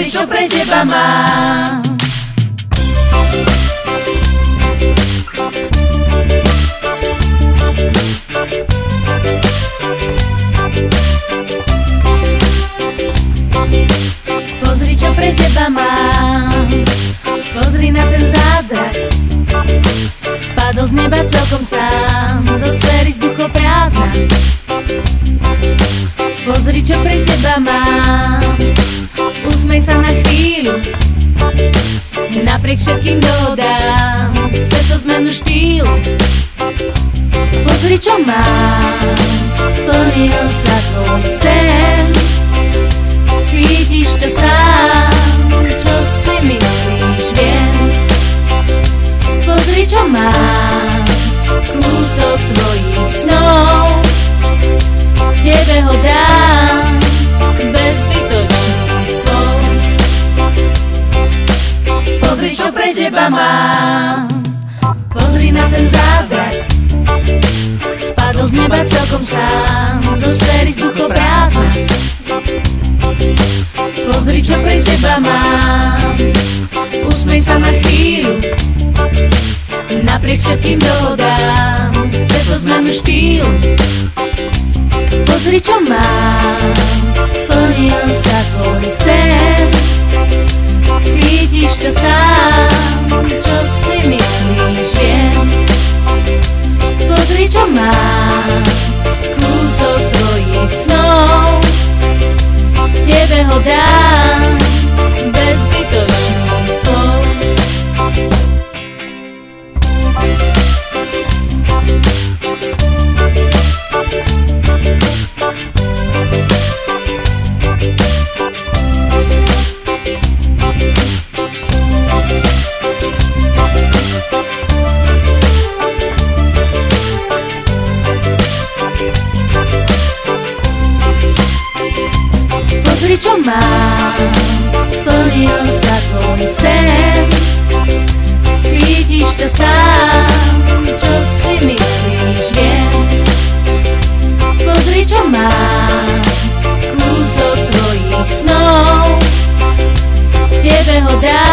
Pozri, čo pre teba mám. Pozri, čo pre teba mám. Pozri na ten zázrak. Spadol z neba celkom sám, zo sféry vzduchoprázdna. Pozri, čo pre teba mám. Usmej sa na chvíľu, napriek všetkým dohodám. Chce to zmenu štýlu. Pozri, čo mám. Splnil sa tvoj sen. Cítiš to sám, čo si myslíš, viem. Pozri, čo mám. Kúsok tvojich snov, tebe ho dám bez zbytočných slov. Pozri, čo pre teba mám. Pozri na ten zázrak. Spadol z neba celkom sám, zo sféry vzduchoprázdna. Pozri, čo pre teba mám. Usmej sa na chvíľu, napriek všetkým dohodám. Chce to zmenu štýlu. Pozri, čo mám. Splnil sa tvoj sen. Cítiš to sám, čo si myslíš, viem. Pozri, čo mám. Kúsok tvojich snov, tebe ho dám bez zbytočných slov. Pozri, čo mám. Splnil sa tvoj sen. Cítiš to sám, čo si myslíš, viem. Pozri, čo mám. Kúsok tvojich snov, tebe ho dám